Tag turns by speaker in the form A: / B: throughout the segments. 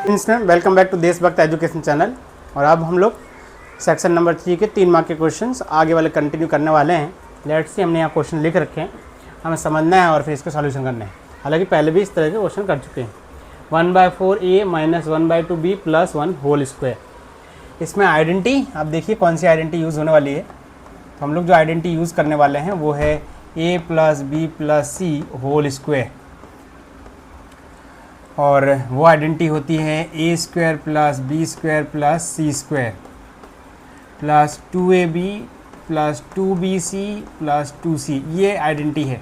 A: Student, welcome back to देशभक्त education channel. और अब हम लोग सेक्शन नंबर 3 के 3 मार्क के क्वेश्चंस आगे वाले कंटिन्यू करने वाले हैं। लेट्स सी, हमने यहाँ क्वेश्चन लिख रखे हैं, हमें समझना है और फिर इसका सॉल्यूशन करना है। हालांकि पहले भी इस तरह के क्वेश्चन कर चुके हैं। 1/4a minus 1/2b plus 1 whole square. इसमें आइडेंटिटी आप देखिए कौन सी आइडेंटिटी यूज़ होने वाली है। तो हम लोग जो आइडेंटिटी यूज़ करने वाले हैं वो है a plus B plus C whole square. और वो आइडेंटिटी होती है A square plus B square plus C square plus 2ab plus 2bc plus 2c। ये आइडेंटिटी है।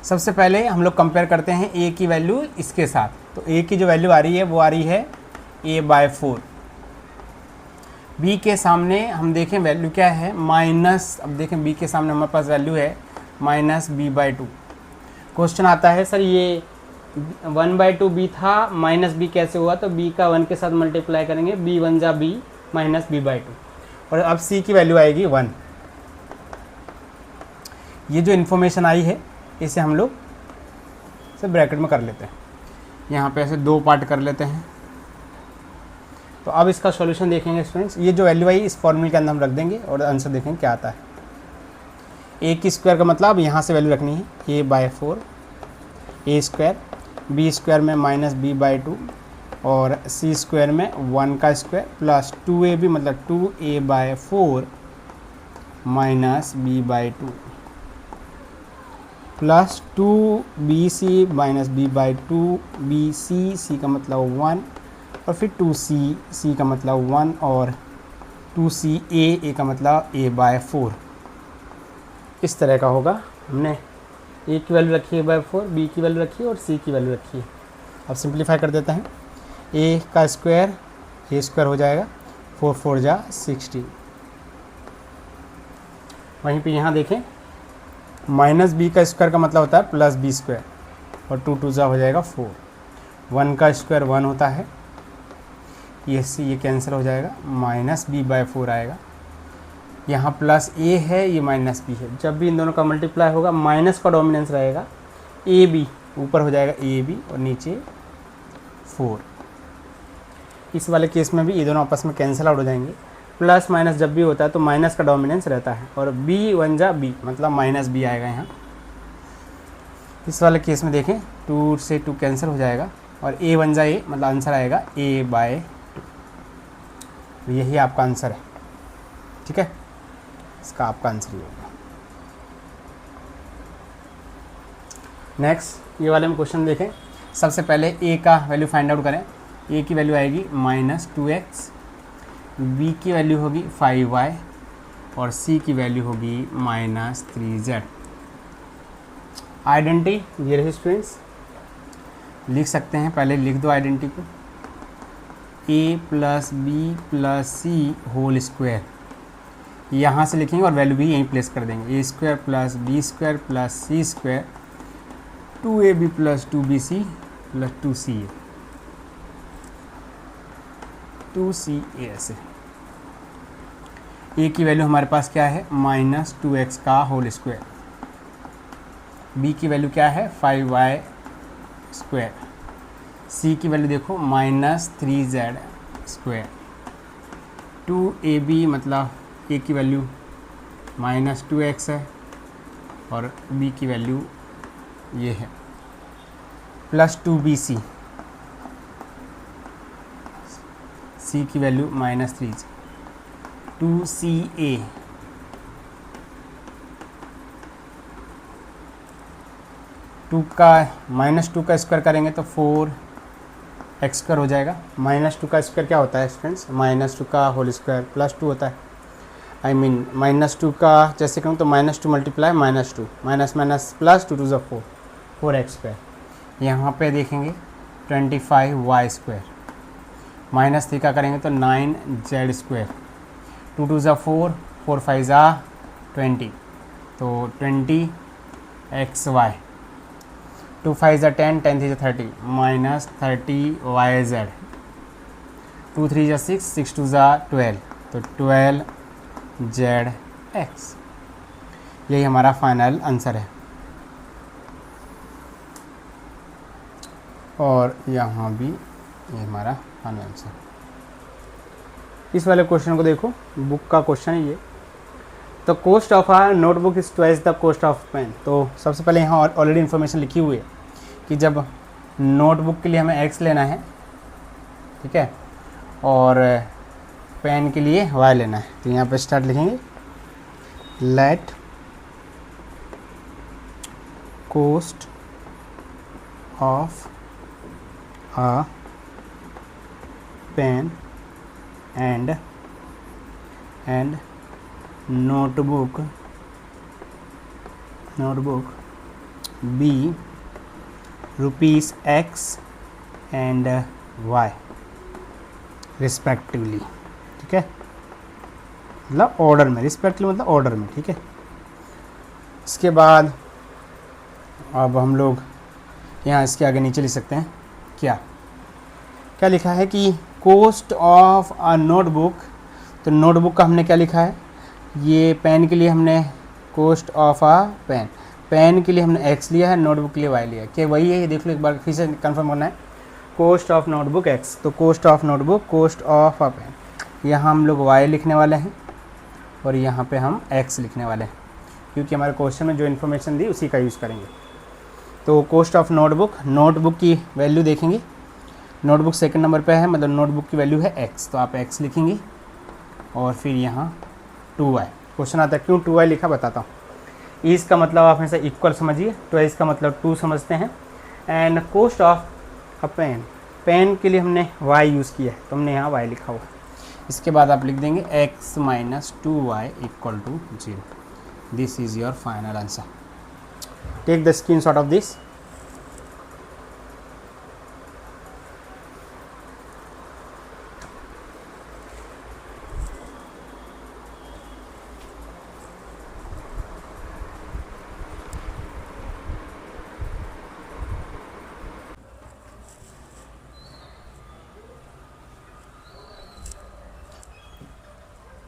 A: सबसे पहले हम लोग कंपेयर करते हैं a की वैल्यू इसके साथ। तो a की जो वैल्यू आ रही है वो आ रही है a/4। b के सामने हम देखें वैल्यू क्या है, माइनस। अब देखें b के सामने हमारे पास वैल्यू है माइनस b/2। क्वेश्चन आता है सर ये 1/2b था, माइनस b कैसे हुआ? तो b का 1 के साथ मल्टीप्लाई करेंगे, b1 जा b माइनस b/2। और अब c की वैल्यू आएगी 1। ये जो इन्फॉर्मेशन आई है इसे हम लोग से ब्रैकेट में कर लेते हैं। यहाँ पे ऐसे दो पार्ट कर लेते हैं। तो अब इसका सॉल्यूशन देखेंगे स्टूडेंट्स। ये जो वैल्यू आई इस फॉर्मूले के अंदर हम रख देंगे और आंसर देखेंगे क्या आता है। a की स्क्वायर का मतलब यहाँ से वैल्यू रखनी है a/4 a square, B square में माइनस b/2 और सी स्क्वायर में 1 का स्क्वायर प्लस 2ab मतलब 2a/4 minus b/2 plus 2bc minus b/2 bc, c का मतलब 1 और फिर 2c, c का मतलब 1 और 2ca, a का मतलब a/4। इस तरह का होगा। हमने a की वैल्यू रखी है /4, b की वैल्यू रखी है और c की वैल्यू रखी है। अब सिंप्लीफाई कर देते हैं। a का स्क्वायर a स्क्वायर हो जाएगा, 4 4 जा 16। वहीं पे यहाँ देखें माइनस b का स्क्वायर का मतलब होता है प्लस b स्क्वायर और 2 2 जा हो जाएगा 4। 1 का स्क्वायर 1 होता है, ये कैंसिल हो जाएगा, माइनस b/4 आएगा। यहाँ प्लस a है, ये माइनस b है। जब भी इन दोनों का मल्टीप्लाई होगा माइनस का डोमिनेंस रहेगा। ab ऊपर हो जाएगा ab और नीचे 4। इस वाले केस में भी ये दोनों आपस में कैंसिल आउट हो जाएंगे। प्लस माइनस जब भी होता है तो माइनस का डोमिनेंस रहता है और b1 जा b मतलब माइनस b आएगा यहाँ। इस वाले केस में देखें 2 से 2 कैंसिल हो जाएगा और a1 जा a मतलब आंसर आएगा a/2। यही आपका आंसर है। ठीक है, इसका आपका आंसर ये होगा। नेक्स्ट ये वाले में क्वेश्चन देखें। सबसे पहले a का वैल्यू फाइंड आउट करें। a की वैल्यू आएगी -2x, b की वैल्यू होगी 5y और c की वैल्यू होगी -3z। आइडेंटिटी ये रही स्टूडेंट्स, लिख सकते हैं। पहले लिख दो आइडेंटिटी को, a plus B plus C whole square. यहाँ से लिखेंगे और वैल्यू भी यहीं प्लेस कर देंगे। a square plus B square plus C square 2ab plus 2bc plus 2ca ऐसे। a की वैल्यू हमारे पास क्या है, -2x का होल स्क्वायर। b की वैल्यू क्या है, 5y स्क्वायर। c की वैल्यू देखो -3z स्क्वायर। 2ab मतलब a की वैल्यू -2x है और b की वैल्यू ये है प्लस 2bc, c की वैल्यू -3, 2ca, -2 का स्क्वायर करेंगे तो 4x स्क्वायर हो जाएगा। -2 का स्क्वायर क्या होता है स्टूडेंट्स, -2 का होल स्क्वायर +2 होता है। -2 का जैसे कहूँ तो -2 मल्टीप्लाई -2 माइनस माइनस प्लस 2 2 ज़ा 4, 4x स्क्वायर। यहाँ पे देखेंगे 25y स्क्वायर, -3 का करेंगे तो 9z स्क्वायर, 2 2 ज़ा 4, 4 5 ज़ा 20 तो 20xy, 2 5 ज़ा 10, 10 3 ज़ा 30 -30yz, 2 3 ज़ा 6, 6 2 ज़ा 12 तो 12zx। यही हमारा फाइनल आंसर है। और यहाँ भी ये हमारा फाइनल आंसर। इस वाले क्वेश्चन को देखो, बुक का क्वेश्चन है ये। तो cost of a notebook is twice the cost of pen. तो सबसे पहले यहाँ ऑलरेडी इन्फॉर्मेशन लिखी हुई है कि जब नोटबुक के लिए हमें एक्स लेना है, ठीक है, और पेन के लिए वाई लेना है, तो यहाँ पे स्टार्ट लिखेंगे let cost of a pen and notebook be rupees x and y respectively, ठीक है, मतलब ऑर्डर में, रिस्पेक्टिवली मतलब ऑर्डर में, ठीक है। इसके बाद अब हम लोग यहाँ इसके आगे नीचे लिख सकते हैं क्या क्या लिखा है कि कॉस्ट ऑफ अ नोटबुक। तो नोटबुक का हमने क्या लिखा है, ये पेन के लिए हमने cost of a pen, pen के लिए हमने एक्स लिया है, नोटबुक के लिए वाई लिया है, क्या वही है, ये देख लो एक बार फिर से कंफर्म करना है। कॉस्ट ऑफ नोटबुक एक्स, तो cost of notebook, cost of a pen, यहाँ हम लोग वाई लिखने वाले हैं और यहाँ पे हम एक्स लिखने वाले हैं, क्योंकि हमारे क्वेश्चन में जो इन्फॉर्मेशन दी उसी का यूज़ करेंगे। तो कॉस्ट ऑफ नोटबुक, नोटबुक की वैल्यू देखेंगे, नोटबुक सेकंड नंबर पे है, मतलब नोटबुक की वैल्यू है एक्स, तो आप एक्स लिखेंगे और फिर यहाँ 2y। क्वेश्चन आता है क्यों 2y लिखा, बताता हूँ। ईज का मतलब आप हमेशा इक्वल समझिए, ट्वाइस का मतलब 2 समझते हैं, and cost of a pen, pen के लिए हमने y यूज़ किया है, तो हमने यहाँ y लिखा हुआ है। इसके बाद आप लिख देंगे x minus 2y equal to 0। This is your final answer. Take the screenshot of this.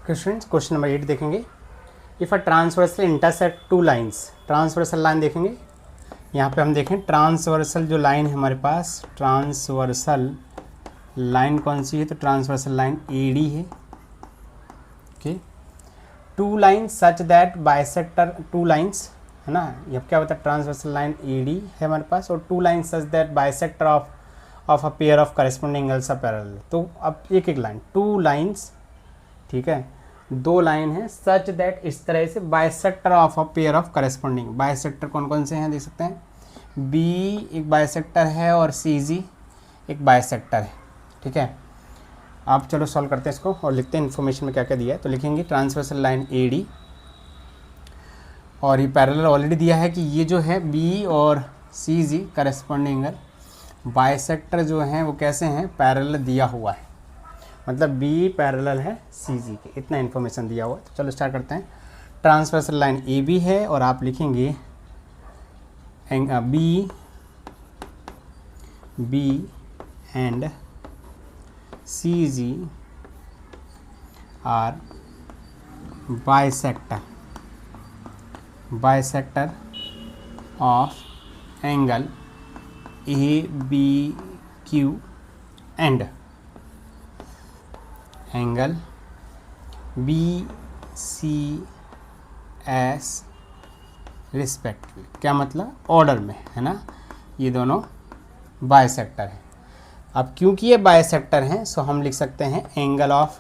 A: Question number 8 देखेंगे। If a transversal intersect two lines, transversal line देखेंगे, यहाँ पे हम देखें ट्रांसवर्सल जो लाइन है हमारे पास, ट्रांसवर्सल लाइन कौन सी है, तो ट्रांसवर्सल लाइन AD है, okay. Two line such that bisector, two lines है ना, ये क्या होता है, ट्रांसवर्सल लाइन AD है हमारे पास, और two line such that bisector of a pair of corresponding angles are parallel. तो अब एक एक लाइन, टू लाइन्स, ठीक है, दो लाइन है, सच दैट इस तरह से bisector of a pair of corresponding, bisector कौन कौन से हैं देख सकते हैं, B एक बाइसेक्टर है और CG एक बाइसेक्टर है, ठीक है। आप चलो सॉल्व करते हैं इसको और लिखते हैं इन्फॉर्मेशन में क्या क्या दिया है। तो लिखेंगे ट्रांसवर्सल लाइन AD, और ये पैरेलल ऑलरेडी दिया है कि ये जो है B और CG करेस्पॉन्डिंग एंगल, बाइसेक्टर जो हैं वो कैसे हैं, पैरेलल दिया हुआ है, मतलब B पैरेलल है CG के, इतना इन्फॉर्मेशन दिया हुआ है। तो चलो स्टार्ट करते हैं। ट्रांसवर्सल लाइन AB है और आप लिखेंगे B and CG are bisector of angle ABQ and angle BCS respectively. क्या मतलब, ऑर्डर में है ना, ये दोनों बाइसेक्टर हैं। अब क्योंकि ये बाइसेक्टर हैं सो हम लिख सकते हैं angle of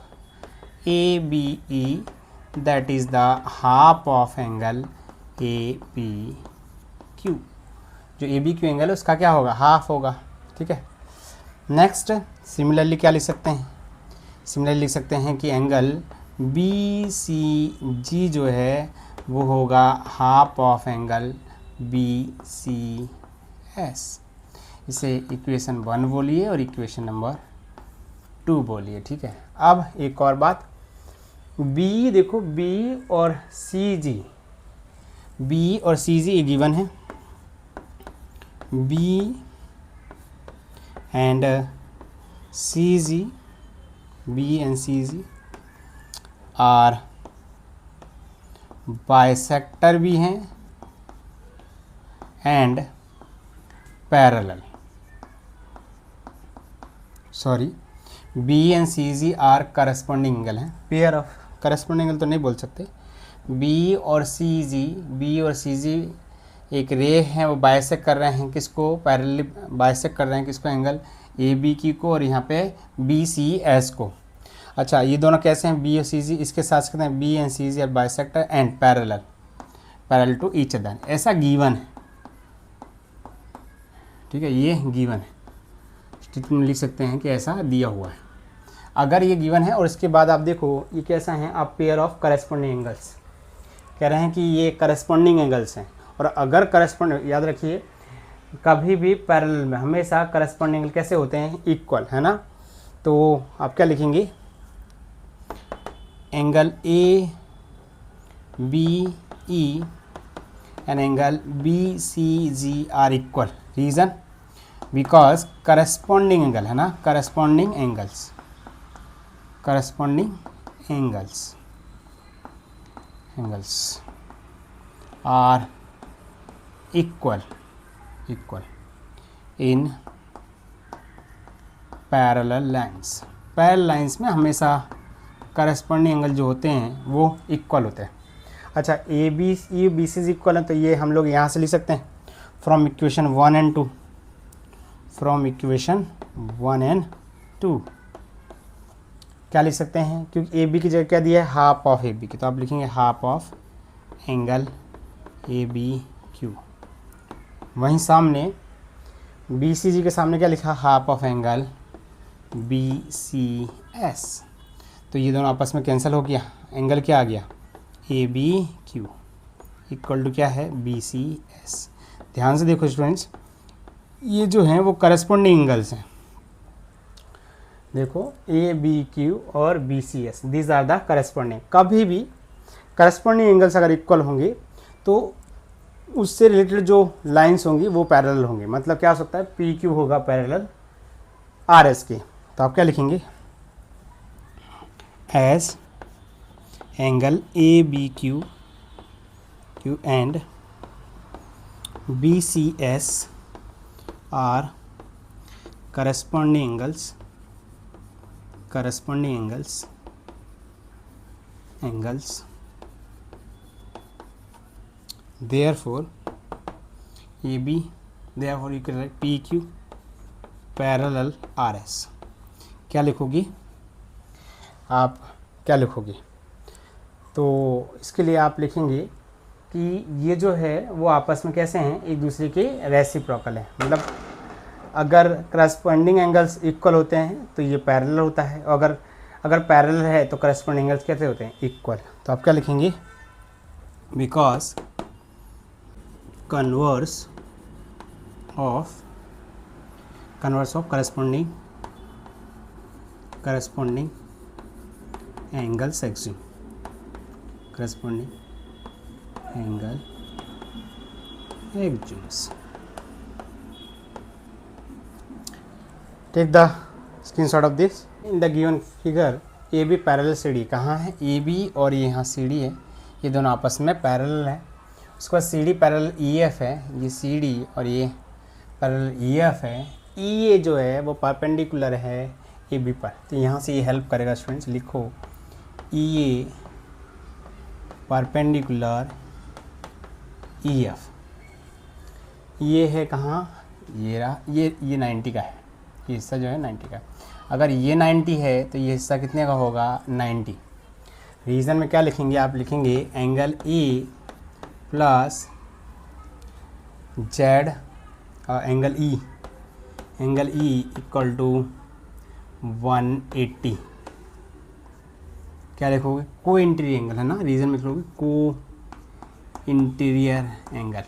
A: ABE that is the half of angle ABQ। जो ABQ एंगल है उसका क्या होगा, हाफ होगा, ठीक है। नेक्स्ट सिमिलरली क्या लिख सकते हैं, सिमिलरली लिख सकते हैं कि एंगल BCG जो है वो होगा हाफ ऑफ एंगल BCS। इसे इक्वेशन 1 बोलिए और इक्वेशन नंबर 2 बोलिए, ठीक है। अब एक और बात, B देखो, B और CG ये गिवन है, B and CG, B and CG are bisector भी हैं and parallel. Sorry, B and C G are corresponding angle हैं, पेयर ऑफ करस्पॉन्डिंग एंगल तो नहीं बोल सकते। बी और सी जी एक रे हैं, वो बाइसेक्ट कर रहे हैं किसको, पैरेलली बाइसेक्ट कर रहे हैं किसको, एंगल ए बी की को, और यहाँ पे बी सी एस को। अच्छा, ये दोनों कैसे हैं, बी और सी जी, इसके साथ कहते हैं B and C G are bisector and parallel to each other, ऐसा गिवन है। ठीक है, ये गिवन है, स्टेटमेंट में लिख सकते हैं कि ऐसा दिया हुआ है। अगर ये गिवन है और इसके बाद आप देखो ये कैसा है, आप पेयर ऑफ करस्पॉन्डिंग एंगल्स कह रहे हैं कि ये करस्पॉन्डिंग एंगल्स हैं, और अगर करस्पॉन्डिंग, याद रखिए कभी भी पैरेलल में हमेशा करस्पॉन्डिंग एंगल कैसे होते हैं, इक्वल, है ना। तो आप क्या लिखेंगे, angle A B E and angle B C G are equal, reason because corresponding angle, है ना, corresponding angles are equal in parallel lines. Parallel lines में हमेशा करस्पॉन्डिंग एंगल जो होते हैं वो इक्वल होते हैं। अच्छा, A B C ji equal है, तो ये हम लोग यहाँ से लिख सकते हैं from equation 1 and 2, from equation 1 and 2 क्या लिख सकते हैं, क्योंकि ए बी की जगह क्या दिया है, हाफ ऑफ ए बी की, तो आप लिखेंगे half of angle A B Q. वहीं सामने बी सी जी के सामने क्या लिखा, half of angle B C S, तो ये दोनों आपस में कैंसिल हो गया, एंगल क्या आ गया, A B Q equal to क्या है, बी सी एस। ध्यान से देखो स्टूडेंट्स, ये जो हैं वो करस्पॉन्डिंग एंगल्स हैं, देखो ए बी क्यू और B C S, these are the corresponding. कभी भी करस्पॉन्डिंग एंगल्स अगर इक्वल होंगे तो उससे रिलेटेड जो लाइंस होंगी वो पैरेलल होंगी, मतलब क्या हो सकता है, पी क्यू होगा पैरेलल आर एस के। तो आप क्या लिखेंगे, as angle A B Q and B C S are corresponding angles, therefore AB, therefore you can write PQ parallel RS। क्या लिखोगी आप, क्या लिखोगे, तो इसके लिए आप लिखेंगे कि ये जो है वो आपस में कैसे हैं, एक दूसरे के रेसिप्रोकल है, मतलब अगर करस्पॉन्डिंग एंगल्स इक्वल होते हैं तो ये पैरेलल होता है, और अगर पैरेलल है तो करस्पॉन्डिंग एंगल्स कैसे होते हैं, इक्वल। तो आप क्या लिखेंगे, because converse of corresponding angles axiom, corresponding angle axioms. Take the screenshot of this. In the given figure A B parallel C D, कहाँ है, ए बी और ये यहाँ सी डी है, ये दोनों आपस में पैरेलल है। उसके बाद C D parallel E F है, ये सी डी और ये पैरेलल ई एफ है। ई ए जो है वो परपेंडिकुलर है ए बी पर, तो यहाँ से ये हेल्प करेगा स्टूडेंट्स, लिखो ई ए परपेंडिकुलर ई एफ। ये है कहाँ, ये रहा, ये 90 का है, ये हिस्सा जो है 90 का। अगर ये 90 है तो ये हिस्सा कितने का होगा, 90। रीज़न में क्या लिखेंगे, आप लिखेंगे angle E plus Z angle E equal to 180। क्या लिखोगे, को इंटीरियर एंगल है ना, रीज़न में लिखोगे को इंटीरियर एंगल।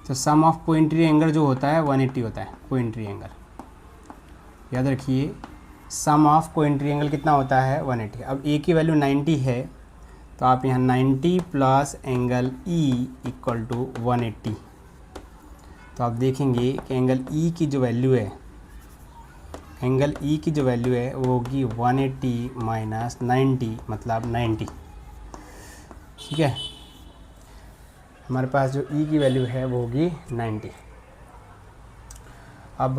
A: तो सम ऑफ को इंटीरियर एंगल जो होता है 180 होता है, को इंटीरियर एंगल याद रखिए, सम ऑफ को इंटीरियर एंगल कितना होता है, 180। अब ए की वैल्यू 90 है तो आप यहाँ 90 plus angle E equal to 180। तो आप देखेंगे कि एंगल ई की जो वैल्यू है, वो होगी 180 माइनस 90 मतलब 90। ठीक है, हमारे पास जो ई की वैल्यू है वो होगी 90। अब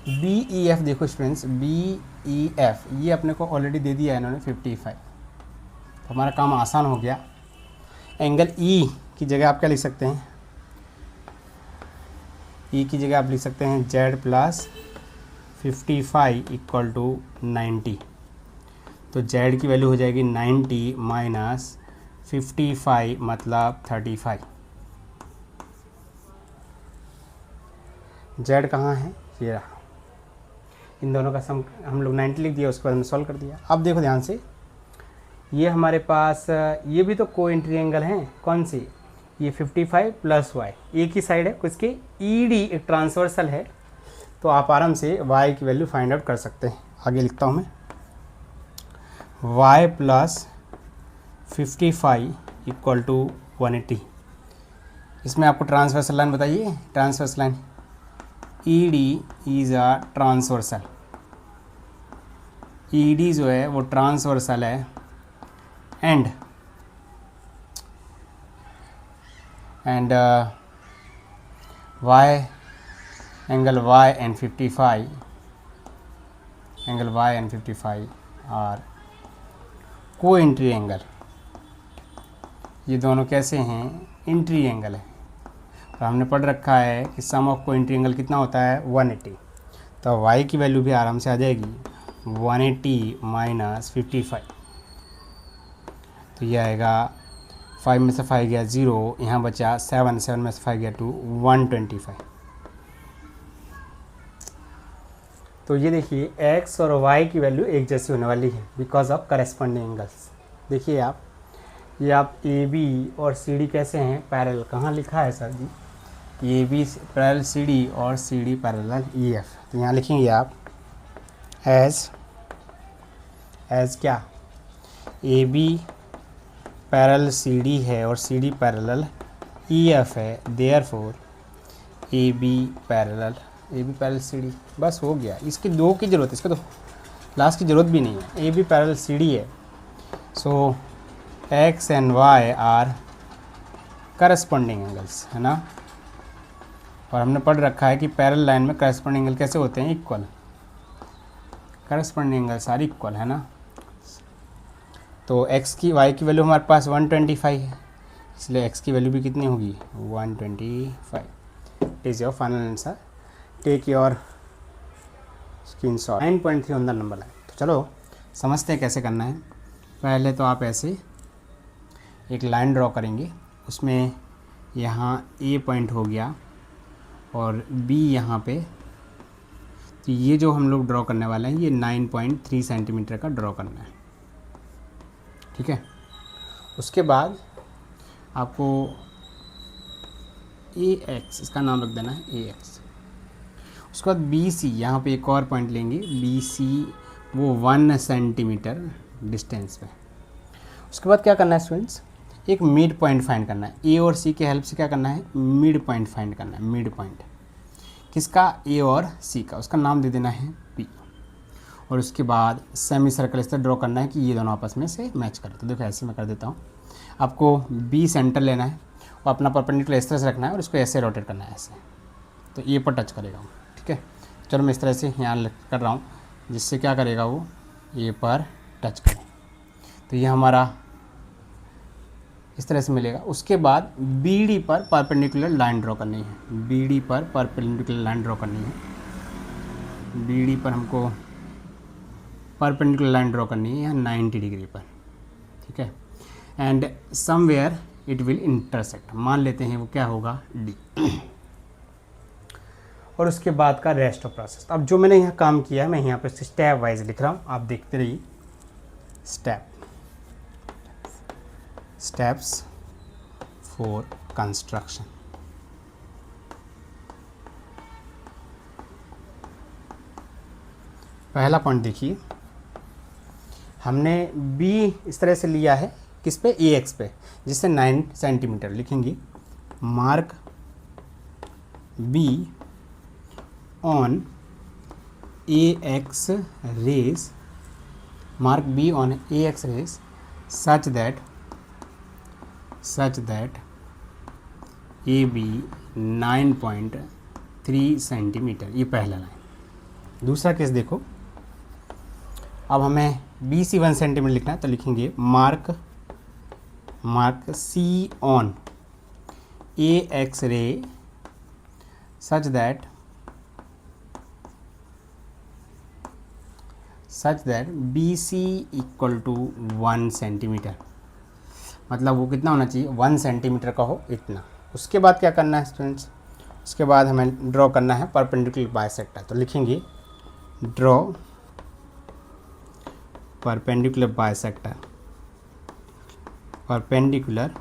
A: बी ई एफ देखो स्टूडेंट्स, बी ई एफ ये अपने को ऑलरेडी दे दिया है इन्होंने 55, तो हमारा काम आसान हो गया। एंगल ई की जगह आप क्या लिख सकते हैं, ई की जगह आप लिख सकते हैं जेड प्लस 55 इक्वल टू 90। तो जेड की वैल्यू हो जाएगी 90 माइनस 55 मतलब 35। जेड कहाँ है, ये रहा। इन दोनों का सम हम लोग 90 लिख दिया, उसके बाद हमने सॉल्व कर दिया। अब देखो ध्यान से, ये हमारे पास ये भी तो को ट्रायंगल हैं, कौन सी, ये 55 प्लस वाई एक ही साइड है, इसके ई डी एक ट्रांसवर्सल है, तो आप आराम से y की वैल्यू फाइंड आउट कर सकते हैं। आगे लिखता हूँ मैं, y प्लस 55 इक्वल टू 180। इसमें आपको ट्रांसवर्सल लाइन बताइए, transversal line E D is a transversal, E D जो है वो ट्रांसवर्सल है, and y angle y and 55 are co-entry angle. ये दोनों कैसे हैं, इंट्री एंगल है। तो हमने पढ़ रखा है कि सम ऑफ को-एंट्री एंगल कितना होता है 180, तो y की वैल्यू भी आराम से आ जाएगी 180 माइनस 55, तो ये आएगा 5 में से 5 गया 0, यहाँ बचा 7, 7 में से 5 गया 2, 125। तो ये देखिए x और y की वैल्यू एक जैसी होने वाली है बिकॉज ऑफ करेस्पॉन्डिंग एंगल्स। देखिए आप, ये आप ए बी और सी डी कैसे हैं, पैरेलल। कहाँ लिखा है sir ji, A B parallel C D और C D parallel E F. तो यहाँ लिखेंगे आप एज क्या, A B parallel C D है और C D parallel E F है, therefore A B parallel C D. बस हो गया, इसकी दो की ज़रूरत है, इसका तो लास्ट की ज़रूरत भी नहीं है। A B parallel C D है, so X and Y are corresponding angles, है ना। और हमने पढ़ रखा है कि पैरेलल लाइन में करस्पॉन्डिंग एंगल कैसे होते हैं, equal. Corresponding angles are equal, है ना। तो x की y की वैल्यू हमारे पास 125 है, इसलिए x की वैल्यू भी कितनी होगी 125। It is your final answer, take your screenshot. 9.3 on the number line. तो चलो समझते हैं कैसे करना है। पहले तो आप ऐसे एक लाइन ड्रॉ करेंगे, उसमें यहाँ A पॉइंट हो गया और B यहाँ पे। तो ये जो हम लोग ड्रॉ करने वाले हैं ये 9.3 सेंटीमीटर का ड्रॉ करना है, ठीक है। उसके बाद आपको AX इसका नाम रख देना है AX। उसके बाद BC यहाँ पे एक और पॉइंट लेंगे, BC वो 1 सेंटीमीटर डिस्टेंस पे। उसके बाद क्या करना है स्टूडेंट्स, एक मिड पॉइंट फाइंड करना है। A और C के हेल्प से क्या करना है, मिड पॉइंट फाइंड करना है। मिड पॉइंट किसका, A और C का, उसका नाम दे देना है P। और उसके बाद सेमी सर्कल इस तरह ड्रॉ करना है कि ये दोनों आपस में से मैच करें। तो देखो ऐसे मैं कर देता हूँ। आपको B सेंटर लेना है और अपना परपेंडिकुलर इस तरह से रखना है और इसको ऐसे रोटेट करना है, ऐसे, तो ए पर टच करेगा वो, ठीक है। चलो मैं इस तरह से यहाँ कर रहा हूँ, जिससे क्या करेगा वो ए पर टच करे, तो ये हमारा इस तरह से मिलेगा। उसके बाद बी डी पर परपेंडिकुलर लाइन ड्रॉ करनी है, बी डी पर परपेंडिकुलर लाइन ड्रॉ करनी है। बी डी पर हमको परपेंडिकुलर लाइन ड्रॉ करनी है 90 डिग्री पर, ठीक है। And somewhere it will intersect, मान लेते हैं वो क्या होगा डी। और उसके बाद का रेस्ट ऑफ प्रोसेस। अब जो मैंने यहाँ काम किया है मैं यहाँ पर स्टेप वाइज लिख रहा हूँ, आप देखते रहिए। Steps for construction. पहला पॉइंट देखिए, हमने B इस तरह से लिया है, किस पे, AX पे, जिससे 9 सेंटीमीटर लिखेंगे। Mark B on AX rays, mark B on AX rays such that AB 9.3 centimetre. ये पहला लाइन, दूसरा केस देखो, अब हमें BC 1 सेंटीमीटर लिखना है, तो लिखेंगे mark C on AX ray such that BC equal to 1 centimetre, मतलब वो कितना होना चाहिए, 1 सेंटीमीटर का हो इतना। उसके बाद क्या करना है स्टूडेंट्स, उसके बाद हमें ड्रॉ करना है परपेंडिकुलर बाइसेक्टर। तो लिखेंगे draw perpendicular bisector, perpendicular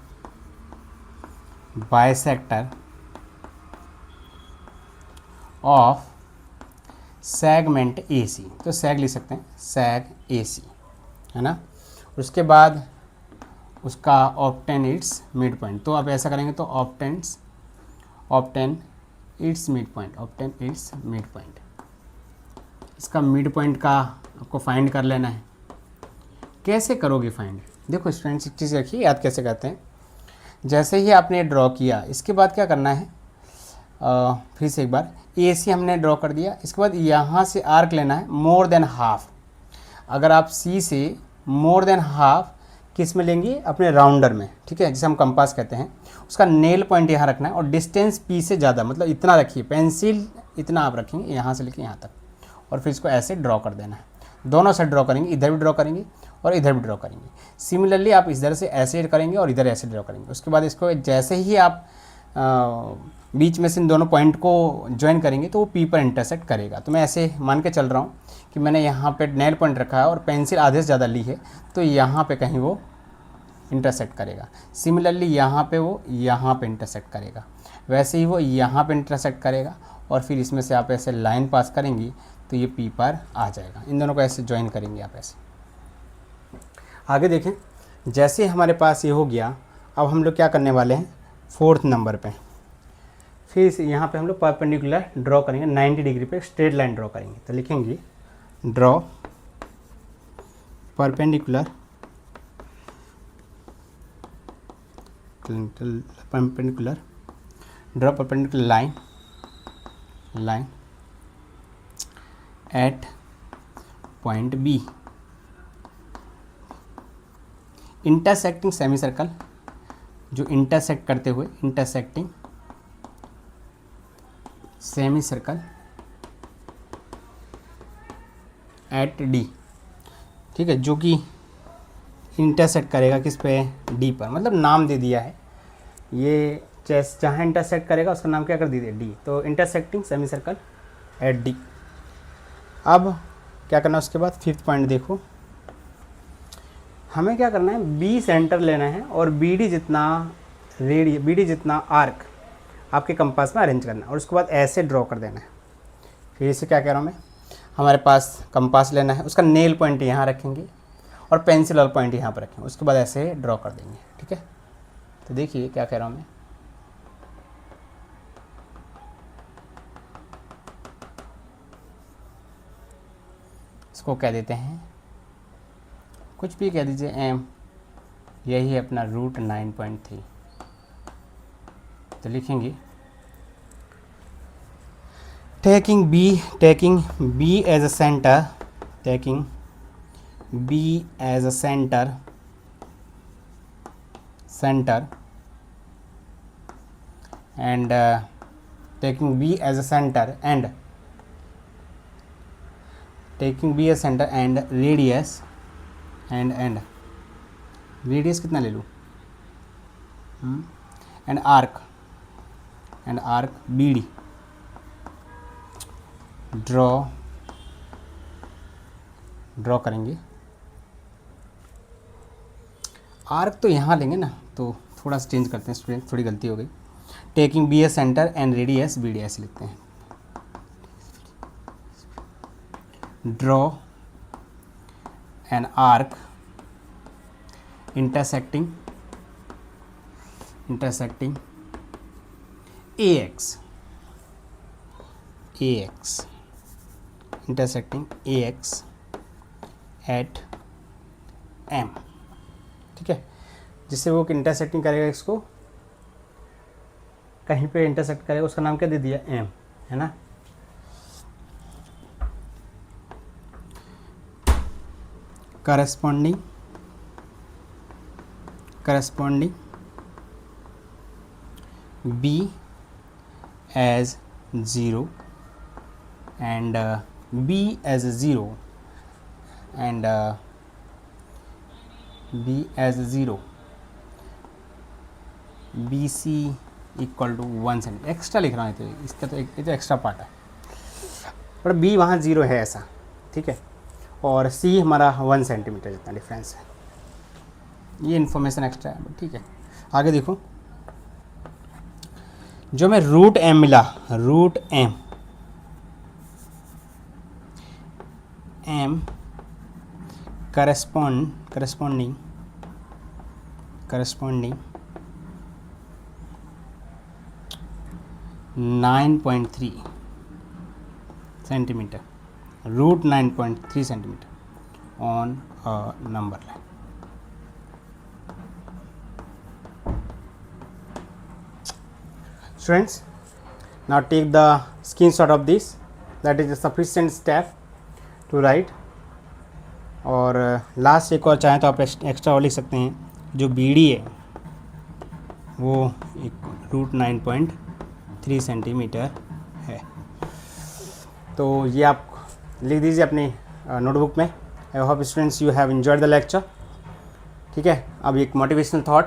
A: bisector of segment AC। तो सैग लिख सकते हैं, सैग AC, है ना। उसके बाद उसका ऑब्टेन इट्स मिड पॉइंट। तो आप ऐसा करेंगे तो obtain it's mid point, obtain it's mid point. इसका मिड पॉइंट का आपको फाइंड कर लेना है। कैसे करोगे फाइंड, देखो स्टूडेंट्स एक चीज़ रखिए, याद कैसे करते हैं। जैसे ही आपने ड्रॉ किया, इसके बाद क्या करना है, फिर से एक बार AC हमने ड्रॉ कर दिया। इसके बाद यहाँ से आर्क लेना है मोर देन हाफ। अगर आप C से मोर देन हाफ किस में लेंगे, अपने राउंडर में, ठीक है, जिसे हम कंपास कहते हैं। उसका नेल पॉइंट यहाँ रखना है और डिस्टेंस P से ज़्यादा, मतलब इतना रखिए, पेंसिल इतना आप रखेंगे यहाँ से लेके यहाँ तक, और फिर इसको ऐसे ड्रॉ कर देना है। दोनों साइड ड्रॉ करेंगे, इधर भी ड्रॉ करेंगे और इधर भी ड्रॉ करेंगे। सिमिलरली आप इधर से ऐसे करेंगे और इधर ऐसे ड्रॉ करेंगे। उसके बाद इसको जैसे ही आप बीच में से इन दोनों पॉइंट को ज्वाइन करेंगे तो वो P पर इंटरसेक्ट करेगा। तो मैं ऐसे मान के चल रहा हूँ कि मैंने यहाँ पे नेल पॉइंट रखा है और पेंसिल आधे से ज़्यादा ली है, तो यहाँ पे कहीं वो इंटरसेक्ट करेगा। सिमिलरली यहाँ पे वो यहाँ पे इंटरसेक्ट करेगा, वैसे ही वो यहाँ पे इंटरसेक्ट करेगा, और फिर इसमें से आप ऐसे लाइन पास करेंगी तो ये P पर आ जाएगा। इन दोनों को ऐसे ज्वाइन करेंगे आप ऐसे। आगे देखें, जैसे हमारे पास ये हो गया, अब हम लोग क्या करने वाले हैं, 4th नंबर पे फिर से यहाँ पे हम लोग परपेंडिकुलर ड्रॉ करेंगे, 90 डिग्री पे स्ट्रेट लाइन ड्रॉ करेंगे। तो लिखेंगे draw perpendicular line at point B intersecting semi circle, जो इंटरसेक्ट करते हुए, intersecting semi circle eight D, ठीक है, जो कि इंटरसेक्ट करेगा किस पे, D पर, मतलब नाम दे दिया है ये, चेस जहाँ इंटरसेक्ट करेगा उसका नाम क्या कर दीजिए, D। तो intersecting semi circle eight D। अब क्या करना है उसके बाद, 5th पॉइंट देखो, हमें क्या करना है, B सेंटर लेना है और BD जितना आर्क आपके कंपास में अरेंज करना है, और उसके बाद ऐसे ड्रॉ कर देना है। फिर इसे क्या कह रहा हूँ मैं, हमारे पास कंपास लेना है, उसका नेल पॉइंट यहाँ रखेंगे और पेंसिल वाला पॉइंट यहाँ पर रखेंगे, उसके बाद ऐसे ड्रॉ कर देंगे, ठीक है। तो देखिए क्या कह रहा हूँ मैं, इसको कह देते हैं, कुछ भी कह दीजिए, M, यही है अपना रूट 9.3। तो लिखेंगे taking B as a centre, taking B as a centre and taking B as a center and radius and radius कितना ले लूँ, and arc BD, ड्रॉ करेंगे। आर्क तो यहाँ लेंगे ना, तो थोड़ा सा चेंज करते हैं स्टूडेंट, थोड़ी गलती हो गई। Taking B as centre and radius BD ऐसे लिखते हैं। Draw an arc intersecting AX intersecting AX at M, ठीक है, जिससे वो इंटरसेक्टिंग करेगा, इसको कहीं पे इंटरसेक्ट करेगा, उसका नाम क्या दे दिया, M, है ना। Corresponding b as 0 and b as 0 and b as 0 BC equal to 1 centimetre. Extra लिख रहा हूँ तो इसका तो ये तो एक्स्ट्रा पार्ट है, पर B वहाँ 0 है ऐसा, ठीक है, और C हमारा 1 सेंटीमीटर जितना डिफरेंस है। ये इन्फॉर्मेशन एक्स्ट्रा है, ठीक है। आगे देखो, जो मैं रूट m मिला, root m corresponding 9.3 centimetre, root 9.3 centimetre on a number line. Students, now take the screenshot of this, that is a sufficient step to write। और लास्ट एक और चाहें तो आप एक्स्ट्रा और लिख सकते हैं, जो BD है वो एक रूट 9.3 सेंटीमीटर है। तो ये आप लिख दीजिए अपनी नोटबुक में। I hope students you have enjoyed the lecture, ठीक है। अब एक मोटिवेशनल थॉट,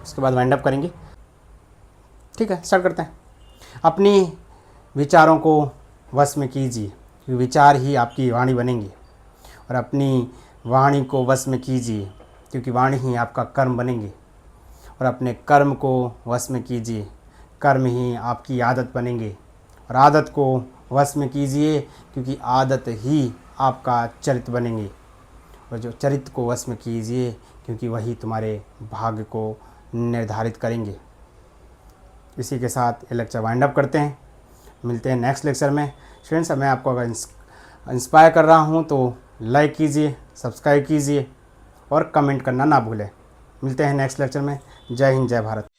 A: उसके बाद वाइंड अप करेंगे, ठीक है। स्टार्ट करते हैं। अपनी विचारों को वश में कीजिए, क्योंकि विचार ही आपकी वाणी बनेंगी, और अपनी वाणी को वश में कीजिए, क्योंकि वाणी ही आपका कर्म बनेंगे, और अपने कर्म को वश में कीजिए, कर्म ही आपकी आदत बनेंगे, और आदत को वश में कीजिए, क्योंकि आदत ही आपका चरित्र बनेंगे, और जो चरित्र को वश में कीजिए, क्योंकि वही तुम्हारे भाग्य को निर्धारित करेंगे। इसी के साथ ये लेक्चर वाइंड अप करते हैं, मिलते हैं नेक्स्ट लेक्चर में। स्टूडेंट्स, मैं आपको अगर इंस्पायर कर रहा हूँ तो लाइक कीजिए, सब्सक्राइब कीजिए और कमेंट करना ना भूलें। मिलते हैं नेक्स्ट लेक्चर में। जय हिंद, जय भारत।